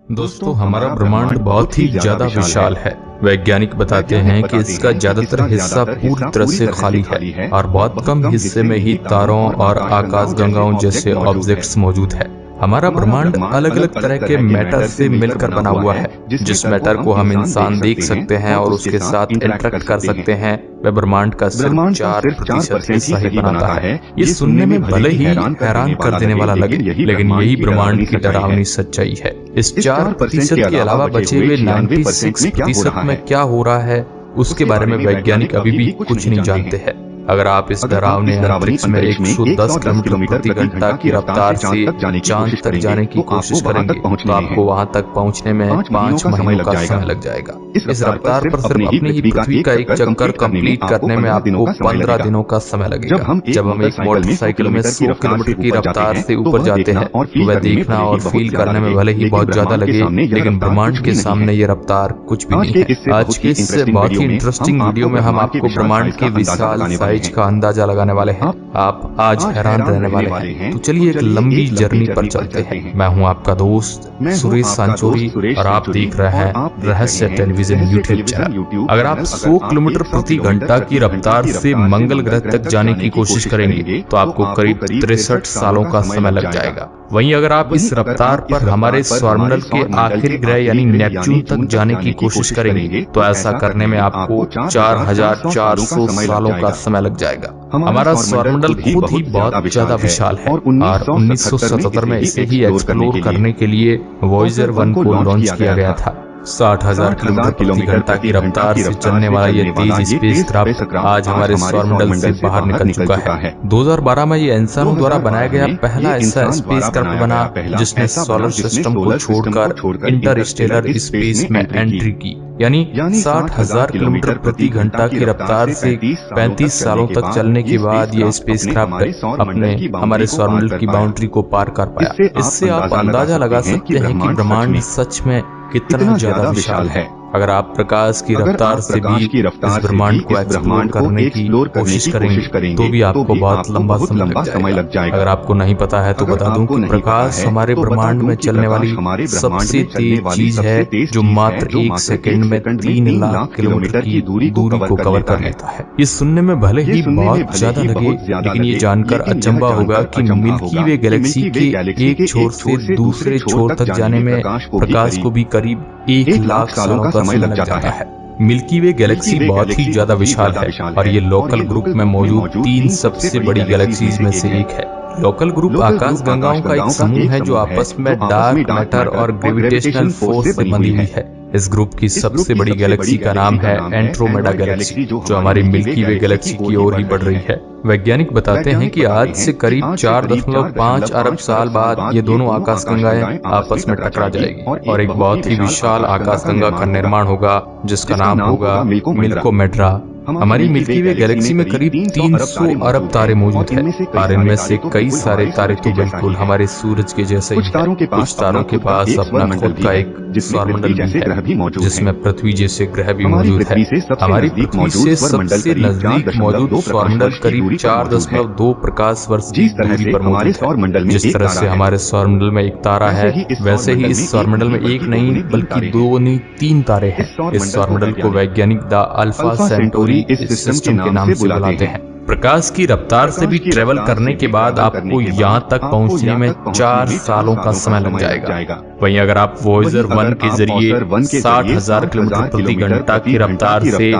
दोस्तों, हमारा ब्रह्मांड बहुत ही ज्यादा विशाल है। वैज्ञानिक बताते हैं कि इसका ज्यादातर हिस्सा पूरी तरह से खाली है और बहुत कम हिस्से में ही तारों और आकाशगंगाओं जैसे ऑब्जेक्ट्स मौजूद है। हमारा ब्रह्मांड अलग अलग तरह के मैटर से मिलकर बना हुआ है। जिस मैटर को हम इंसान देख सकते हैं और उसके साथ इंटरेक्ट कर सकते हैं, वह ब्रह्मांड का सिर्फ 4% हिस्सा ही बनाता है। ये सुनने में भले ही हैरान कर देने वाला लगे, लेकिन यही ब्रह्मांड की डरावनी सच्चाई है। इस 4% के अलावा बचे हुए 96% में क्या हो रहा है, उसके बारे में वैज्ञानिक अभी भी कुछ नहीं जानते हैं। अगर आप इस डरावने अंतरिक्ष में 110 किलोमीटर प्रति घंटा की रफ्तार से चांद तक जाने की कोशिश करेंगे तो आपको वहां तक पहुंचने में 5 महीनों का समय लग जाएगा। इस रफ्तार पर सिर्फ अपनी ही पृथ्वी का एक चक्कर कंप्लीट करने में आपको 15 दिनों का समय लगेगा। जब हम एक मोटरसाइकिल में 100 किलोमीटर की रफ्तार से ऊपर जाते हैं तो वह देखना और फील करने में भले ही बहुत ज्यादा लगे, लेकिन ब्रह्मांड के सामने ये रफ्तार कुछ भी नहीं है। आज के इस बहुत ही इंटरेस्टिंग वीडियो में हम आपको ब्रह्मांड के विशाल साइज का अंदाजा लगाने वाले हैं। आप आज हैरान रहने वाले हैं। तो चलिए एक लंबी जर्नी पर चलते हैं। मैं हूं आपका दोस्त सुरेश सांचोरी और आप देख रहे हैं रहस्य टेलीविजन यूट्यूब चैनल। अगर आप 100 किलोमीटर प्रति घंटा की रफ्तार से मंगल ग्रह तक जाने की कोशिश करेंगे तो आपको करीब 63 सालों का समय लग जाएगा। वहीं अगर आप इस रफ्तार पर हमारे सौरमंडल के आखिरी ग्रह यानी नेपच्यून तक जाने की कोशिश करेंगे तो ऐसा करने में आपको 4400 सालों का समय लग जाएगा। हमारा सौरमंडल खुद ही बहुत ज्यादा विशाल है और 1977 में इसे ही एक्सप्लोर करने के लिए वॉयेजर 1 को लॉन्च किया गया था। 60,000 किलोमीटर प्रति घंटा की रफ्तार से चलने वाला ये तेज स्पेसक्राफ्ट आज हमारे सौरमंडल से बाहर निकल चुका है। 2012 में ये इंसानों द्वारा बनाया गया पहला ऐसा स्पेसक्राफ्ट बना जिसने सोलर सिस्टम को छोड़कर इंटरस्टेलर स्पेस में एंट्री की। यानी 60,000 किलोमीटर प्रति घंटा की रफ्तार से 35 सालों तक चलने के बाद ये स्पेसक्राफ्ट अपने हमारे सौरमंडल की बाउंड्री को पार कर पाया। इससे आप अंदाजा लगा सकते हैं कि ब्रह्मांड सच में कितना ज्यादा विशाल है। अगर आप प्रकाश की रफ्तार से भी इस ब्रह्मांड को एक्सप्लोर करने की कोशिश करेंगे तो भी आपको बहुत लंबा समय लग जाएगा। अगर आपको नहीं पता है तो बता दूं कि प्रकाश हमारे ब्रह्मांड में चलने वाली सबसे तेज चीज है जो मात्र 1 सेकंड में 3 लाख किलोमीटर की दूरी को कवर कर लेता है। ये सुनने में भले ही बहुत ज्यादा लगे, लेकिन ये जानकर अचंभा होगा कि मिल्की वे गैलेक्सी के एक छोर से दूसरे छोर तक जाने में प्रकाश को भी करीब 1 लाख सालों का समय लग जाता है। मिल्की वे गैलेक्सी बहुत ही ज्यादा विशाल है और ये लोकल ग्रुप में मौजूद 3 सबसे बड़ी गैलेक्सीज में से एक है। लोकल ग्रुप आकाश गंगाओं का एक समूह है जो आपस में डार्क मैटर और ग्रेविटेशनल फोर्स से बंधी हुई है। इस ग्रुप की सबसे बड़ी गैलेक्सी का नाम है एंड्रोमेडा गैलेक्सी, जो हमारी मिल्की वे गैलेक्सी की ओर ही बढ़ रही है। वैज्ञानिक बताते हैं कि आज से करीब 4.5 अरब साल बाद ये दोनों आकाशगंगाएं आपस में टकरा जाएगी और एक बहुत ही विशाल आकाशगंगा का निर्माण होगा जिसका नाम होगा मिल्कोमेड्रा। हमारी मिल्की वे गैलेक्सी में करीब 300 अरब तारे मौजूद हैं और इनमें से कई सारे तारे तो बिल्कुल हमारे सूरज के जैसे ही हैं। कुछ तारों के पास अपना खुद का एक सौरमंडल भी है जिसमें पृथ्वी जैसे ग्रह भी मौजूद है। हमारी पृथ्वी से सबसे नजदीक मौजूद सौरमंडल करीब 4.2 प्रकाश वर्ष की दूरी पर मौजूद है। जिस तरह से हमारे सौरमंडल में एक तारा है, वैसे ही इस सौरमंडल में एक नहीं बल्कि 2 नहीं 3 तारे हैं। इस सौरमंडल को वैज्ञानिक द अल्फा सेंटोरी इस सिस्टम के नाम से बुलाते हैं। प्रकाश की रफ्तार से भी ट्रेवल करने के बाद आपको यहाँ तक पहुँचने में 4 सालों का समय लग जाएगा। वहीं अगर आप वॉयेजर 1 के जरिए 60,000 किलोमीटर प्रति घंटा की रफ्तार से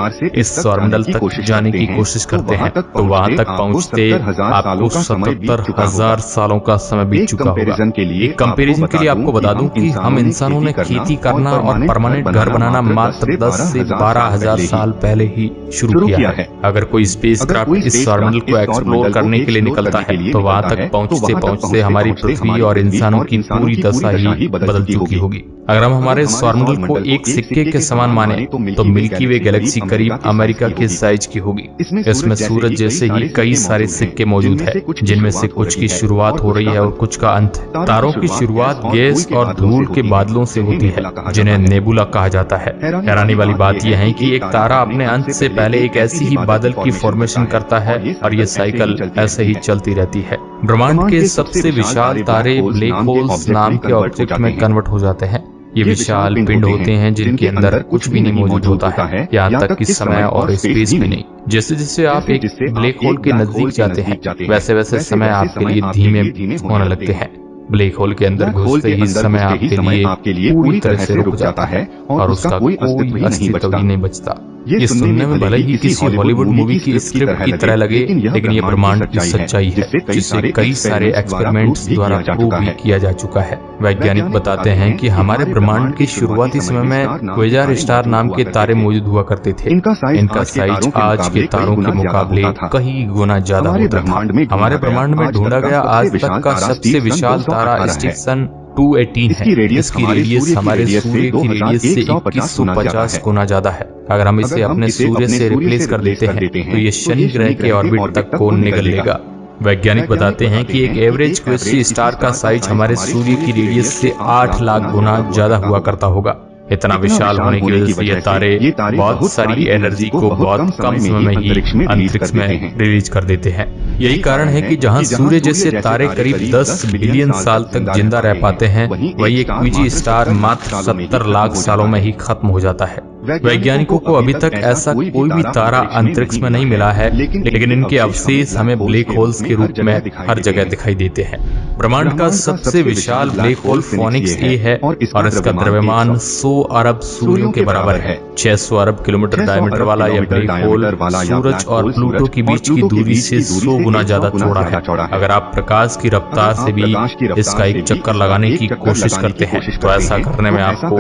इस सौरमंडल तक जाने की कोशिश करते हैं तो वहां तक पहुंचते आपको 77,000 सालों का समय बीत चुका होगा। एक कंपैरिजन के लिए आपको बता दूं कि हम इंसानों ने खेती करना और परमानेंट घर बनाना मात्र 10 से 12,000 साल पहले ही शुरू किया है। अगर कोई स्पेसक्राफ्ट इस सौरमंडल को एक्सप्लोर करने के लिए निकलता है तो वहां तक पहुंचते हमारी पृथ्वी और इंसानों की पूरी दशा ही बदल चुकी होगी। अगर हम हमारे सौरमंडल को एक सिक्के के समान माने तो मिल्की वे गैलेक्सी करीब अमेरिका के साइज की होगी। इसमें सूरज जैसे ही कई सारे सिक्के मौजूद हैं, जिनमें से कुछ की शुरुआत हो रही है और कुछ का अंत। तारों की शुरुआत गैस और धूल के बादलों से होती है जिन्हें नेबुला कहा जाता है। हैरानी वाली बात यह है कि एक तारा अपने अंत से पहले एक ऐसी ही बादल की फॉर्मेशन करता है और ये साइकिल ऐसे ही चलती रहती है। ब्रह्मांड के सबसे विशाल तारे ब्लैक होल्स नाम के ऑब्जेक्ट में कन्वर्ट हो जाते हैं। ये विशाल पिंड होते हैं जिनके अंदर कुछ भी नहीं मौजूद होता है, यहाँ तक कि समय और स्पेस भी नहीं। जैसे जैसे आप एक ब्लैक होल के नजदीक जाते हैं वैसे वैसे समय आपके लिए धीमे होने लगते हैं। ब्लैक होल के अंदर घुसते ही समय आपके लिए पूरी तरह से रुक जाता है और उसका कोई अस्तित्व ही नहीं बचता। ये सुनने में भले ही किसी हॉलीवुड मूवी की स्क्रिप्ट की तरह लगे, लेकिन ये ब्रह्मांड की सच्चाई है जिसे कई सारे एक्सपेरिमेंट्स द्वारा प्रूव भी किया जा चुका है। वैज्ञानिक बताते हैं कि हमारे ब्रह्मांड के शुरुआती समय में क्वेजार स्टार नाम के तारे मौजूद हुआ करते थे। इनका साइज आज के तारों के मुकाबले कई गुना ज्यादा होता था। हमारे ब्रह्मांड में ढूंढा गया आज तक का सबसे विशाल तारा स्टेशन 218 है। इसकी रेडियस हमारे सूर्य की रेडियस से 2150 गुना ज्यादा है। अगर हम इसे अपने सूर्य से रिप्लेस कर देते हैं तो ये शनि ग्रह के ऑर्बिट तक को निगल लेगा। वैज्ञानिक बताते हैं कि एक एवरेज क्वेसी स्टार का साइज हमारे सूर्य की रेडियस से 8 लाख गुना ज्यादा हुआ करता होगा। इतना विशाल होने की वजह से ये तारे बहुत सारी एनर्जी को बहुत कम समय में ही अंतरिक्ष में रिलीज कर देते हैं। यही कारण है कि जहां सूर्य जैसे तारे करीब 10 बिलियन साल तक जिंदा रह पाते हैं, वही एक क्विजी स्टार मात्र 70 लाख सालों में ही खत्म हो जाता है। वैज्ञानिकों को अभी तक ऐसा कोई भी तारा अंतरिक्ष में नहीं मिला है, लेकिन इनके अवशेष हमें ब्लैक होल्स के रूप में हर जगह दिखाई देते हैं। ब्रह्मांड का सबसे विशाल ब्लैक होल फोनिक्स ए है और इसका द्रव्यमान 100 अरब सूर्यों के बराबर है। 600 अरब किलोमीटर डायमीटर वाला यह ब्लैक होल सूरज और प्लूटो के बीच की दूरी से 100 गुना ज्यादा चौड़ा है। अगर आप प्रकाश की रफ्तार से भी इसका एक चक्कर लगाने की कोशिश करते हैं तो ऐसा करने में आपको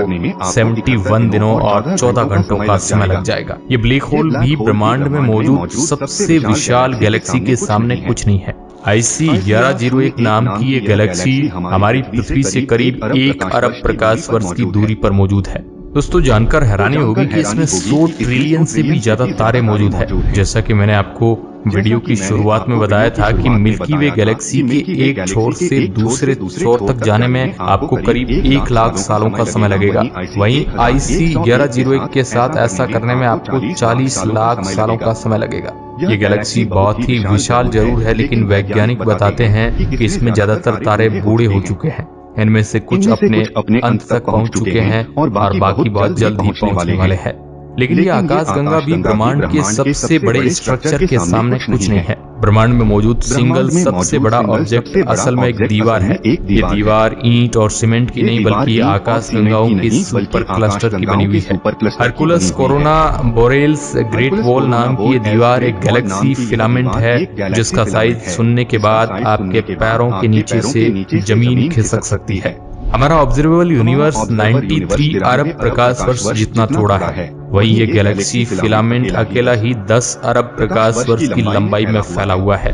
71 दिनों और 14 घंटों का समय लग जाएगा। ये ब्लैक होल भी ब्रह्मांड में मौजूद सबसे विशाल गैलेक्सी के सामने कुछ नहीं है। IC 1101 नाम की ये गैलेक्सी हमारी पृथ्वी से करीब 1 अरब प्रकाश वर्ष की दूरी पर मौजूद है। दोस्तों, जानकर हैरानी होगी कि इसमें 100 ट्रिलियन से भी ज्यादा तारे मौजूद हैं। जैसा कि मैंने आपको वीडियो की शुरुआत में बताया था कि मिल्की वे गैलेक्सी के एक छोर से दूसरे छोर तक जाने में आपको करीब 1 लाख सालों का समय लगेगा। वहीं IC 1101 के साथ ऐसा करने में आपको 40 लाख सालों का समय लगेगा। ये गैलेक्सी बहुत ही विशाल जरूर है, लेकिन वैज्ञानिक बताते हैं कि इसमें ज्यादातर तारे बूढ़े हो चुके हैं। इनमें से कुछ अपने अंत तक पहुंच चुके हैं और बाकी बहुत जल्द ही पहुंचने वाले हैं। लेकिन ये आकाशगंगा भी ब्रह्मांड के सबसे बड़े स्ट्रक्चर के सामने कुछ नहीं है। ब्रह्मांड में मौजूद सिंगल सबसे बड़ा ऑब्जेक्ट असल में एक दीवार है। ये दीवार ईंट और सीमेंट की नहीं बल्कि आकाशगंगाओं की सुपर क्लस्टर की बनी हुई है। हरकुलस कोरोना बोरेल्स ग्रेट वॉल नाम की ये दीवार एक गैलेक्सी फिलामेंट है जिसका साइज सुनने के बाद आपके पैरों के नीचे से जमीन खिसक सकती है। हमारा ऑब्जर्वेबल यूनिवर्स 93 अरब प्रकाश वर्ष जितना चौड़ा है। वही ये गैलेक्सी फिलामेंट अकेला ही 10 अरब प्रकाश वर्ष की लंबाई में फैला हुआ है।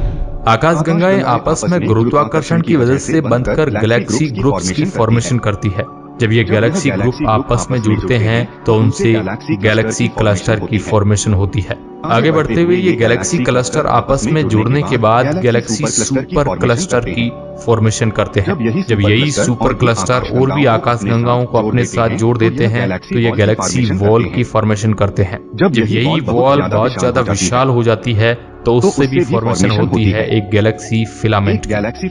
आकाशगंगाएं आपस में गुरुत्वाकर्षण की वजह से बंधकर गैलेक्सी ग्रुप्स की फॉर्मेशन करती है। जब ये गैलेक्सी ग्रुप आपस में जुड़ते हैं तो उनसे गैलेक्सी क्लस्टर की फॉर्मेशन होती है। आगे बढ़ते हुए ये गैलेक्सी क्लस्टर आपस में जुड़ने के बाद गैलेक्सी सुपर क्लस्टर की फॉर्मेशन करते हैं। जब यही सुपर क्लस्टर और भी आकाशगंगाओं को अपने साथ जोड़ देते हैं तो ये गैलेक्सी वॉल की फॉर्मेशन करते हैं। जब यही वॉल बहुत ज्यादा विशाल हो जाती है तो उससे भी फॉर्मेशन होती है एक Galaxy filament.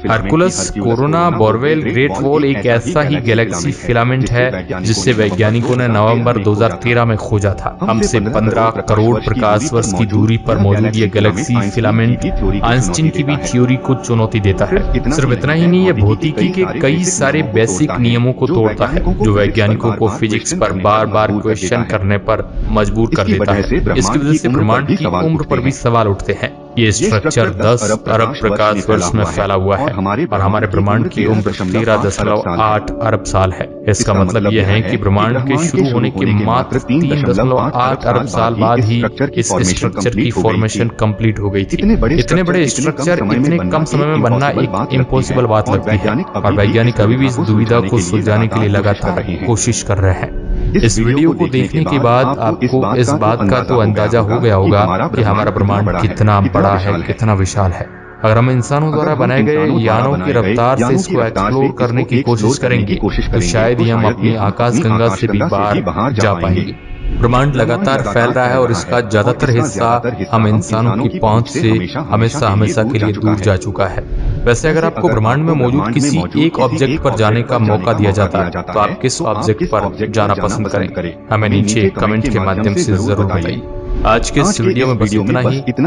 Hercules corona borewell great wall एक ऐसा ही गैलेक्सी फिलामेंट है जिससे वैज्ञानिकों ने नवंबर 2013 में खोजा था। हमसे 15 करोड़ प्रकाश वर्ष की दूरी पर मौजूद ये गैलेक्सी फिलामेंट आइंस्टीन की भी थ्योरी को चुनौती देता है। सिर्फ इतना ही नहीं, ये भौतिकी के कई सारे बेसिक नियमों को तोड़ता है जो वैज्ञानिकों को फिजिक्स पर बार बार क्वेश्चन करने पर मजबूर कर देता है। इसकी वजह से ब्रह्मांड की उम्र पर भी सवाल उठते हैं। ये स्ट्रक्चर 10 अरब प्रकाश वर्ष में फैला हुआ है और हमारे ब्रह्मांड की उम्र 13.8 अरब साल है। इसका मतलब यह है कि ब्रह्मांड के शुरू होने के मात्र 3.8 अरब साल बाद ही इस स्ट्रक्चर की फॉर्मेशन कंप्लीट हो गई थी। इतने बड़े स्ट्रक्चर इतने कम समय में बनना एक इम्पॉसिबल बात लगती है और वैज्ञानिक अभी भी इस दुविधा को सुलझाने के लिए लगातार कोशिश कर रहे हैं। इस वीडियो को देखने के बाद आपको इस बात का तो अंदाजा हो गया होगा कि हमारा ब्रह्मांड कितना बड़ा है, कितना विशाल है। अगर हम इंसानों द्वारा बनाए गए यानों की रफ्तार से इसको एक्सप्लोर करने की कोशिश करेंगे तो शायद ही हम अपनी आकाशगंगा से भी बाहर जा पाएंगे। ब्रह्मांड लगातार फैल रहा है और इसका ज्यादातर हिस्सा हम इंसानों की पहुंच से हमेशा हमेशा के लिए दूर जा चुका है। वैसे अगर आपको ब्रह्मांड में मौजूद किसी एक ऑब्जेक्ट पर जाने का मौका दिया जाता तो आप किस ऑब्जेक्ट पर जाना पसंद करें? हमें नीचे कमेंट के माध्यम से जरूर बताइए। आज के इस वीडियो में बस इतना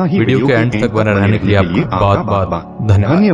ही। वीडियो के एंड तक बने रहने के लिए आपका बहुत बहुत धन्यवाद।